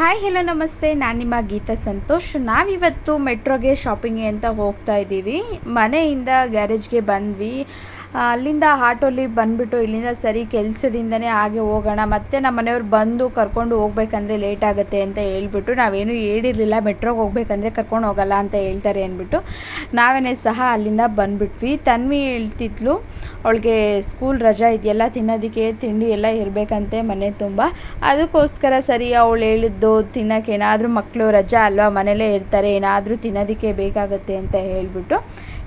Hi hello ನಮಸ್ತೆ, ನಾನು ನಿಮ್ಮ ಗೀತಾ ಸಂತೋಷ್. ನಾವಿವತ್ತು ಮೆಟ್ರೋಗೆ ಶಾಪಿಂಗ್ಗೆ ಅಂತ ಹೋಗ್ತಾ ಇದ್ದೀವಿ. ಮನೆಯಿಂದ ಗ್ಯಾರೇಜ್ಗೆ ಬಂದ್ವಿ. ಅಲ್ಲಿಂದ ಆಟೋಲಿ ಬಂದುಬಿಟ್ಟು ಇಲ್ಲಿಂದ ಸರಿ ಕೆಲಸದಿಂದನೇ ಹಾಗೆ ಹೋಗೋಣ, ಮತ್ತು ನಮ್ಮ ಮನೆಯವ್ರು ಬಂದು ಕರ್ಕೊಂಡು ಹೋಗ್ಬೇಕಂದ್ರೆ ಲೇಟ್ ಆಗುತ್ತೆ ಅಂತ ಹೇಳ್ಬಿಟ್ಟು ನಾವೇನು ಹೇಳಿರಲಿಲ್ಲ. ಮೆಟ್ರೋಗೆ ಹೋಗ್ಬೇಕಂದ್ರೆ ಕರ್ಕೊಂಡು ಹೋಗಲ್ಲ ಅಂತ ಹೇಳ್ತಾರೆ ಅಂದ್ಬಿಟ್ಟು ನಾವೇನೇ ಸಹ ಅಲ್ಲಿಂದ ಬಂದುಬಿಟ್ವಿ. ತನ್ವಿ ಹೇಳ್ತಿದ್ಲು ಅವಳಿಗೆ ಸ್ಕೂಲ್ ರಜಾ ಇದೆಯಲ್ಲ, ತಿನ್ನೋದಕ್ಕೆ ತಿಂಡಿ ಎಲ್ಲ ಇರಬೇಕಂತೆ ಮನೆ ತುಂಬ. ಅದಕ್ಕೋಸ್ಕರ ಸರಿ ಅವಳು ಹೇಳಿದ್ದು ತಿನ್ನೋಕೆ ಏನಾದರೂ ಮಕ್ಕಳು ರಜಾ ಅಲ್ವಾ, ಮನೇಲೇ ಇರ್ತಾರೆ, ಏನಾದರೂ ತಿನ್ನೋದಕ್ಕೆ ಬೇಕಾಗುತ್ತೆ ಅಂತ ಹೇಳಿಬಿಟ್ಟು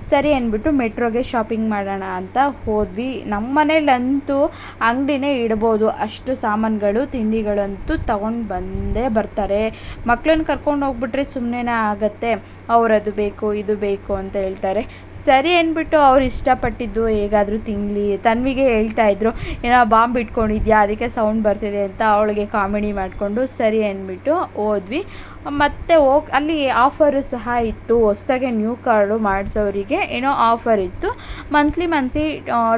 ಸರಿ ಅಂದ್ಬಿಟ್ಟು ಮೆಟ್ರೋಗೆ ಶಾಪಿಂಗ್ ಮಾಡೋಣ ಅಂತ ಹೋದ್ವಿ. ನಮ್ಮ ಮನೇಲಂತೂ ಅಂಗಡಿನೇ ಇಡ್ಬೋದು, ಅಷ್ಟು ಸಾಮಾನುಗಳು ತಿಂಡಿಗಳಂತೂ ತೊಗೊಂಡು ಬಂದೇ ಬರ್ತಾರೆ. ಮಕ್ಕಳನ್ನ ಕರ್ಕೊಂಡು ಹೋಗ್ಬಿಟ್ರೆ ಸುಮ್ಮನೆ ಆಗುತ್ತೆ, ಅವರದು ಬೇಕು ಇದು ಬೇಕು ಅಂತ ಹೇಳ್ತಾರೆ. ಸರಿ ಅಂದ್ಬಿಟ್ಟು ಅವ್ರು ಇಷ್ಟಪಟ್ಟಿದ್ದು ಹೇಗಾದರೂ ತಿನ್ನಲಿ. ತನ್ವಿಗೆ ಹೇಳ್ತಾಯಿದ್ರು ಏನೋ ಬಾಂಬ್ ಇಟ್ಕೊಂಡಿದ್ಯಾ ಅದಕ್ಕೆ ಸೌಂಡ್ ಬರ್ತಿದೆ ಅಂತ, ಅವಳಿಗೆ ಕಾಮಿಡಿ ಮಾಡಿಕೊಂಡು ಸರಿ ಅಂದ್ಬಿಟ್ಟು ಹೋದ್ವಿ. ಮತ್ತು ಅಲ್ಲಿ ಆಫರು ಸಹ ಇತ್ತು, ಹೊಸ್ದಾಗೆ ನ್ಯೂ ಕಾರ್ಡು ಮಾಡಿಸೋರಿಗೆ ಏನೋ ಆಫರ್ ಇತ್ತು. ಮಂತ್ಲಿ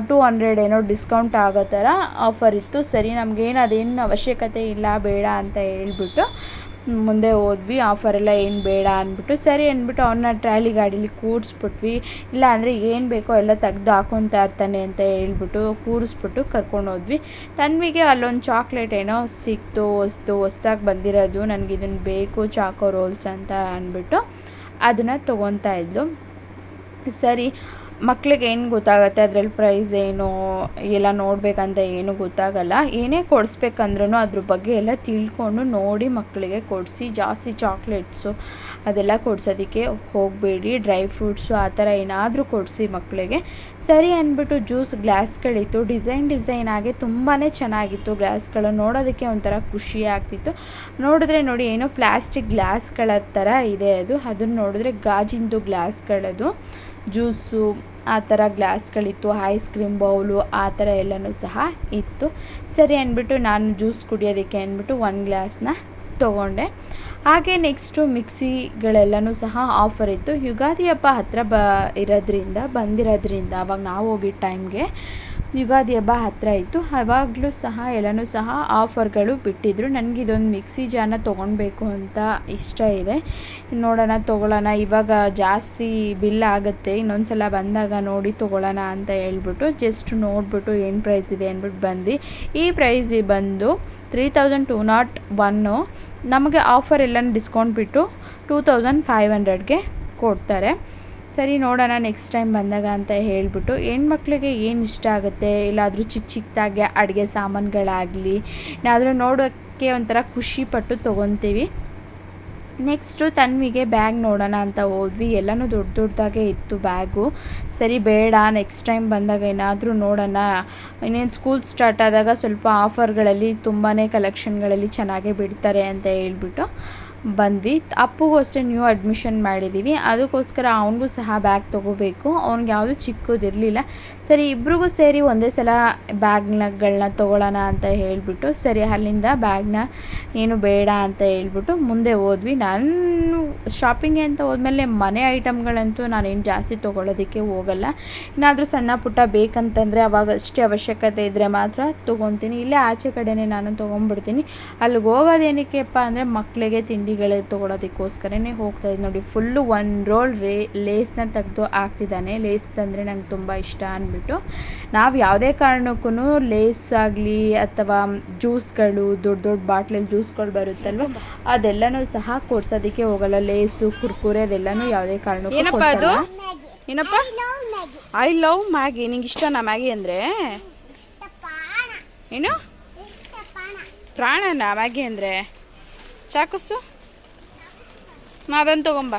200 ಏನೋ ಡಿಸ್ಕೌಂಟ್ ಆಗೋ ಥರ ಆಫರ್ ಇತ್ತು. ಸರಿ ನಮಗೇನು ಅದೇನು ಅವಶ್ಯಕತೆ ಇಲ್ಲ ಬೇಡ ಅಂತ ಹೇಳ್ಬಿಟ್ಟು ಮುಂದೆ ಹೋದ್ವಿ. ಆಫರೆಲ್ಲ ಏನು ಬೇಡ ಅಂದ್ಬಿಟ್ಟು ಸರಿ ಅಂದ್ಬಿಟ್ಟು ಅವನ್ನ ಟ್ರಾಲಿ ಗಾಡೀಲಿ ಕೂರಿಸ್ಬಿಟ್ವಿ. ಇಲ್ಲ ಅಂದರೆ ಏನು ಬೇಕೋ ಎಲ್ಲ ತೆಗ್ದು ಹಾಕೊತಾ ಇರ್ತಾನೆ ಅಂತ ಹೇಳ್ಬಿಟ್ಟು ಕೂರಿಸ್ಬಿಟ್ಟು ಕರ್ಕೊಂಡು ಹೋದ್ವಿ. ತನ್ವಿಗೆ ಅಲ್ಲೊಂದು ಚಾಕ್ಲೇಟ್ ಏನೋ ಸಿಕ್ತು, ಹೊಸ್ದಾಗಿ ಬಂದಿರೋದು, ನನಗಿದನ್ನು ಬೇಕು ಚಾಕೋ ರೋಲ್ಸ್ ಅಂತ ಅಂದ್ಬಿಟ್ಟು ಅದನ್ನು ತೊಗೊತಾ ಇದ್ಲು. ಸರಿ ಮಕ್ಳಿಗೆ ಏನು ಗೊತ್ತಾಗುತ್ತೆ ಅದರಲ್ಲಿ ಪ್ರೈಸ್ ಏನು ಎಲ್ಲ ನೋಡಬೇಕಂತ ಏನೂ ಗೊತ್ತಾಗಲ್ಲ. ಏನೇ ಕೊಡಿಸ್ಬೇಕಂದ್ರೂ ಅದ್ರ ಬಗ್ಗೆ ಎಲ್ಲ ತಿಳ್ಕೊಂಡು ನೋಡಿ ಮಕ್ಕಳಿಗೆ ಕೊಡಿಸಿ. ಜಾಸ್ತಿ ಚಾಕ್ಲೇಟ್ಸು ಅದೆಲ್ಲ ಕೊಡ್ಸೋದಕ್ಕೆ ಹೋಗಬೇಡಿ, ಡ್ರೈ ಫ್ರೂಟ್ಸು ಆ ಥರ ಏನಾದರೂ ಕೊಡಿಸಿ ಮಕ್ಕಳಿಗೆ. ಸರಿ ಅಂದ್ಬಿಟ್ಟು ಜ್ಯೂಸ್ ಗ್ಲಾಸ್ಗಳಿತ್ತು, ಡಿಸೈನ್ ಆಗಿ ತುಂಬಾ ಚೆನ್ನಾಗಿತ್ತು. ಗ್ಲಾಸ್ಗಳು ನೋಡೋದಕ್ಕೆ ಒಂಥರ ಖುಷಿ ಆಗ್ತಿತ್ತು. ನೋಡಿದ್ರೆ ನೋಡಿ ಏನೋ ಪ್ಲಾಸ್ಟಿಕ್ ಗ್ಲಾಸ್ಗಳ ಥರ ಇದೆ ಅದನ್ನು ನೋಡಿದ್ರೆ ಗಾಜಿಂದು ಗ್ಲಾಸ್ಗಳದು, ಜ್ಯೂಸು ಆ ಥರ ಗ್ಲಾಸ್ಗಳಿತ್ತು, ಐಸ್ ಕ್ರೀಮ್ ಬೌಲು ಆ ಥರ ಎಲ್ಲನೂ ಸಹ ಇತ್ತು. ಸರಿ ಅಂದ್ಬಿಟ್ಟು ನಾನು ಜ್ಯೂಸ್ ಕುಡಿಯೋದಕ್ಕೆ ಅಂದ್ಬಿಟ್ಟು 1 ಗ್ಲಾಸ್ನ ತೊಗೊಂಡೆ. ಹಾಗೆ ನೆಕ್ಸ್ಟು ಮಿಕ್ಸಿಗಳೆಲ್ಲನೂ ಸಹ ಆಫರ್ ಇತ್ತು. ಯುಗಾದಿ ಹಬ್ಬ ಹತ್ತಿರ ಬಂದಿರೋದ್ರಿಂದ ಅವಾಗ ನಾವು ಹೋಗಿದ್ದ ಟೈಮ್ಗೆ ಯುಗಾದಿ ಹಬ್ಬ ಹತ್ತಿರ ಇತ್ತು. ಆವಾಗಲೂ ಸಹ ಎಲ್ಲನೂ ಸಹ ಆಫರ್ಗಳು ಬಿಟ್ಟಿದ್ರು. ನನಗಿದೊಂದು ಮಿಕ್ಸಿ ಜಾರ್ನ ತೊಗೊಳ್ಬೇಕು ಅಂತ ಇಷ್ಟ ಇದೆ, ನೋಡೋಣ ತೊಗೊಳ್ಳೋಣ. ಇವಾಗ ಜಾಸ್ತಿ ಬಿಲ್ ಆಗುತ್ತೆ, ಇನ್ನೊಂದು ಸಲ ಬಂದಾಗ ನೋಡಿ ತೊಗೊಳ್ಳೋಣ ಅಂತ ಹೇಳ್ಬಿಟ್ಟು ಜಸ್ಟ್ ನೋಡಿಬಿಟ್ಟು ಏನು ಪ್ರೈಸ್ ಇದೆ ಅಂದ್ಬಿಟ್ಟು ಬಂದು ಈ ಪ್ರೈಸ್ ಬಂದು 3201. ನಮಗೆ ಆಫರ್ ಎಲ್ಲನೂ ಡಿಸ್ಕೌಂಟ್ ಬಿಟ್ಟು 2500ಗೆ ಕೊಡ್ತಾರೆ. ಸರಿ ನೋಡೋಣ ನೆಕ್ಸ್ಟ್ ಟೈಮ್ ಬಂದಾಗ ಅಂತ ಹೇಳ್ಬಿಟ್ಟು, ಹೆಣ್ಮಕ್ಳಿಗೆ ಏನು ಇಷ್ಟ ಆಗುತ್ತೆ, ಎಲ್ಲಾದರೂ ಚಿಕ್ಕದಾಗಿ ಅಡುಗೆ ಸಾಮಾನುಗಳಾಗಲಿ ಏನಾದರೂ ನೋಡೋಕ್ಕೆ ಒಂಥರ ಖುಷಿಪಟ್ಟು ತೊಗೊತೀವಿ. ನೆಕ್ಸ್ಟು ತನ್ವಿಗೆ ಬ್ಯಾಗ್ ನೋಡೋಣ ಅಂತ ಹೋದ್ವಿ. ಎಲ್ಲನೂ ದೊಡ್ಡದಾಗೆ ಇತ್ತು ಬ್ಯಾಗು. ಸರಿ ಬೇಡ, ನೆಕ್ಸ್ಟ್ ಟೈಮ್ ಬಂದಾಗ ಏನಾದರೂ ನೋಡೋಣ, ಇನ್ನೇನು ಸ್ಕೂಲ್ ಸ್ಟಾರ್ಟ್ ಆದಾಗ ಸ್ವಲ್ಪ ಆಫರ್ಗಳಲ್ಲಿ ತುಂಬಾ ಕಲೆಕ್ಷನ್ಗಳಲ್ಲಿ ಚೆನ್ನಾಗೇ ಬಿಡ್ತಾರೆ ಅಂತ ಹೇಳ್ಬಿಟ್ಟು ಬಂದ್ವಿ. ಅಪ್ಪುಗೂ ಅಷ್ಟೇ ನ್ಯೂ ಅಡ್ಮಿಷನ್ ಮಾಡಿದ್ದೀವಿ, ಅದಕ್ಕೋಸ್ಕರ ಅವನಿಗೂ ಸಹ ಬ್ಯಾಗ್ ತೊಗೋಬೇಕು. ಅವ್ನಿಗೆ ಯಾವುದೂ ಚಿಕ್ಕದಿರಲಿಲ್ಲ. ಸರಿ ಇಬ್ರಿಗೂ ಸೇರಿ ಒಂದೇ ಸಲ ಬ್ಯಾಗ್ಗಳನ್ನ ತೊಗೊಳ್ಳೋಣ ಅಂತ ಹೇಳ್ಬಿಟ್ಟು ಸರಿ ಅಲ್ಲಿಂದ ಬ್ಯಾಗ್ನ ಏನು ಬೇಡ ಅಂತ ಹೇಳ್ಬಿಟ್ಟು ಮುಂದೆ ಹೋದ್ವಿ. ನಾನು ಶಾಪಿಂಗ್ಗೆ ಅಂತ ಹೋದ್ಮೇಲೆ ಮನೆ ಐಟಮ್ಗಳಂತೂ ನಾನೇನು ಜಾಸ್ತಿ ತೊಗೊಳ್ಳೋದಕ್ಕೆ ಹೋಗಲ್ಲ. ಏನಾದರೂ ಸಣ್ಣ ಪುಟ್ಟ ಬೇಕಂತಂದರೆ ಅವಾಗ ಅಷ್ಟೇ ಅವಶ್ಯಕತೆ ಇದ್ದರೆ ಮಾತ್ರ ತೊಗೊತೀನಿ. ಇಲ್ಲೇ ಆಚೆ ಕಡೆನೇ ನಾನು ತೊಗೊಂಡ್ಬಿಡ್ತೀನಿ. ಅಲ್ಲಿಗೆ ಹೋಗೋದೇನಕ್ಕೆಪ್ಪ ಅಂದರೆ ಮಕ್ಕಳಿಗೆ ತಿಂಡಿಗಳು ತೊಗೊಳೋದಕ್ಕೋಸ್ಕರನೇ ಹೋಗ್ತಾಯಿದ್ದು. ನೋಡಿ ಫುಲ್ಲು 1 ರೋಲ್ ಲೇಸ್ನ ತೆಗೆದು ಹಾಕ್ತಿದ್ದಾನೆ. ಲೇಸ್ ತಂದರೆ ನಂಗೆ ತುಂಬ ಇಷ್ಟ ಅಂದ್ಬಿಟ್ಟು ನಾವು ಯಾವುದೇ ಕಾರಣಕ್ಕೂ ಲೇಸ್ ಆಗಲಿ ಅಥವಾ ಜ್ಯೂಸ್ಗಳು ದೊಡ್ಡ ಬಾಟ್ಲಲ್ಲಿ ಜ್ಯೂಸ್ಗಳು ಬರುತ್ತಲ್ವ ಅದೆಲ್ಲನೂ ಸಹ ಕೊಡ್ಸೋದಕ್ಕೆ ಹೋಗಲ್ಲ. ಲೇಸು ಕುರ್ಕುರೆ ಅದೆಲ್ಲನೂ ಯಾವುದೇ ಕಾರಣಕ್ಕೂ ಏನಪ್ಪ ಐ ಲವ್ ಮ್ಯಾಗಿ. ನಿಂಗೆ ಇಷ್ಟನಾ ಮ್ಯಾಗಿ ಅಂದರೆ? ಏನು ಪ್ರಾಣನಾ ಮ್ಯಾಗಿ ಅಂದರೆ? ಚಾಕಸ್ಸು ಅದನ್ನು ತೊಗೊಂಬ.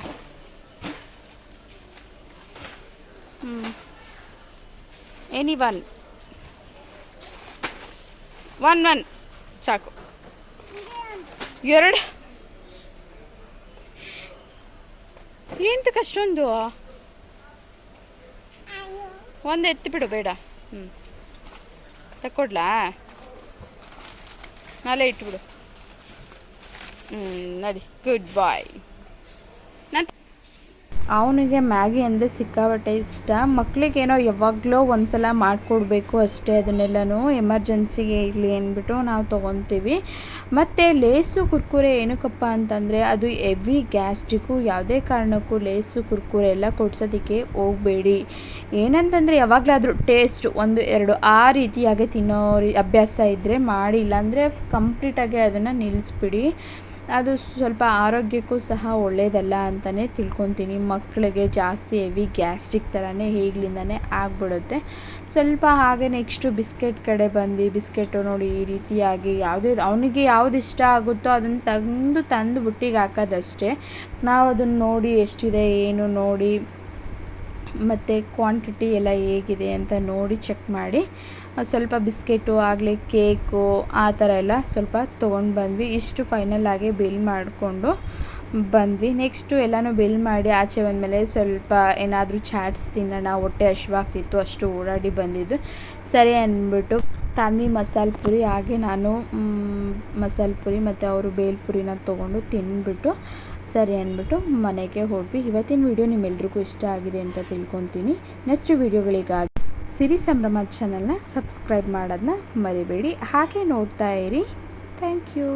ಎನಿ ಒನ್ ಸಾಕು. 2 ಎಂತಕ್ಕೆ ಅಷ್ಟೊಂದು? ಒಂದು ಎತ್ತಿಬಿಡು ಬೇಡ. ತಕ್ಕೊಡ್ಲಾ? ನಾಳೆ ಇಟ್ಬಿಡು. ನಡಿ, ಗುಡ್ ಬಾಯ್. ಅವನಿಗೆ ಮ್ಯಾಗಿ ಅಂದರೆ ಸಿಕ್ಕಾಪಟ್ಟೆ ಇಷ್ಟ. ಮಕ್ಕಳಿಗೇನೋ ಯಾವಾಗಲೋ ಒಂದು ಸಲ ಮಾಡಿಕೊಡ್ಬೇಕು ಅಷ್ಟೇ, ಅದನ್ನೆಲ್ಲನೂ ಎಮರ್ಜೆನ್ಸಿಗೆ ಇರಲಿ ಅಂದ್ಬಿಟ್ಟು ನಾವು ತೊಗೊತೀವಿ. ಮತ್ತು ಲೇಸು ಕುರ್ಕುರೆ ಏನಕ್ಕಪ್ಪ ಅಂತಂದರೆ ಅದು ಹೆವಿ ಗ್ಯಾಸ್ಟ್ರಿಕ್ಕು. ಯಾವುದೇ ಕಾರಣಕ್ಕೂ ಲೇಸು ಕುರ್ಕುರೆ ಎಲ್ಲ ಕೊಡ್ಸೋದಕ್ಕೆ ಹೋಗಬೇಡಿ. ಏನಂತಂದರೆ ಯಾವಾಗಲಾದರೂ ಟೇಸ್ಟ್ 1-2 ಆ ರೀತಿಯಾಗಿ ತಿನ್ನೋ ಅಭ್ಯಾಸ ಇದ್ದರೆ ಮಾಡಿ, ಇಲ್ಲಾಂದರೆ ಕಂಪ್ಲೀಟಾಗಿ ಅದನ್ನು ನಿಲ್ಲಿಸ್ಬಿಡಿ. ಅದು ಸ್ವಲ್ಪ ಆರೋಗ್ಯಕ್ಕೂ ಸಹ ಒಳ್ಳೆಯದಲ್ಲ ಅಂತಲೇ ತಿಳ್ಕೊತೀನಿ. ಮಕ್ಕಳಿಗೆ ಜಾಸ್ತಿ ಹೆವಿ ಗ್ಯಾಸ್ಟ್ರಿಕ್ ಥರನೇ ಈಗಲಿಂದನೇ ಆಗಿಬಿಡುತ್ತೆ. ಸ್ವಲ್ಪ ಹಾಗೆ ನೆಕ್ಸ್ಟು ಬಿಸ್ಕೆಟ್ ಕಡೆ ಬಂದ್ವಿ. ಬಿಸ್ಕೆಟು ನೋಡಿ ಈ ರೀತಿಯಾಗಿ ಅವನಿಗೆ ಯಾವುದು ಇಷ್ಟ ಆಗುತ್ತೋ ಅದನ್ನು ತಂದು ಬುಟ್ಟಿಗೆ ಹಾಕೋದಷ್ಟೇ. ನಾವು ಅದನ್ನು ನೋಡಿ ಎಷ್ಟಿದೆ ಏನು ನೋಡಿ ಮತ್ತು ಕ್ವಾಂಟಿಟಿ ಎಲ್ಲ ಹೇಗಿದೆ ಅಂತ ನೋಡಿ ಚೆಕ್ ಮಾಡಿ ಸ್ವಲ್ಪ ಬಿಸ್ಕೆಟು ಆಗಲಿ ಕೇಕು ಆ ಥರ ಎಲ್ಲ ಸ್ವಲ್ಪ ತೊಗೊಂಡು ಬಂದ್ವಿ. ಇಷ್ಟು ಫೈನಲಾಗಿ ಬಿಲ್ ಮಾಡಿಕೊಂಡು ಬಂದ್ವಿ. ನೆಕ್ಸ್ಟು ಎಲ್ಲನೂ ಬಿಲ್ ಮಾಡಿ ಆಚೆ ಬಂದಮೇಲೆ ಸ್ವಲ್ಪ ಏನಾದರೂ ಚಾಟ್ಸ್ ತಿನ್ನೋಣ, ಹೊಟ್ಟೆ ಹಶ್ವಾಗ್ತಿತ್ತು, ಅಷ್ಟು ಓಡಾಡಿ ಬಂದಿದ್ದು ಸರಿ ಅಂದ್ಬಿಟ್ಟು ತಾನ್ವಿ ಮಸಾಲೆ ಪುರಿ ಹಾಗೆ ನಾನು ಮಸಾಲೆ ಪುರಿ ಮತ್ತು ಅವರು ಬೇಲ್ಪುರಿನ ತೊಗೊಂಡು ತಿಂದ್ಬಿಟ್ಟು ಸರಿ ಅಂದ್ಬಿಟ್ಟು ಮನೆಗೆ ಹೋದ್ವಿ. ಇವತ್ತಿನ ವಿಡಿಯೋ ನಿಮ್ಮೆಲ್ರಿಗೂ ಇಷ್ಟ ಆಗಿದೆ ಅಂತ ತಿಳ್ಕೊತೀನಿ. ನೆಕ್ಸ್ಟ್ ವಿಡಿಯೋಗಳಿಗಾಗಿ ಸಿರಿ ಸಂಭ್ರಮ ಚಾನಲ್ನ ಸಬ್ಸ್ಕ್ರೈಬ್ ಮಾಡೋದನ್ನ ಮರಿಬೇಡಿ. ಹಾಗೆ ನೋಡ್ತಾ ಇರಿ. Thank you.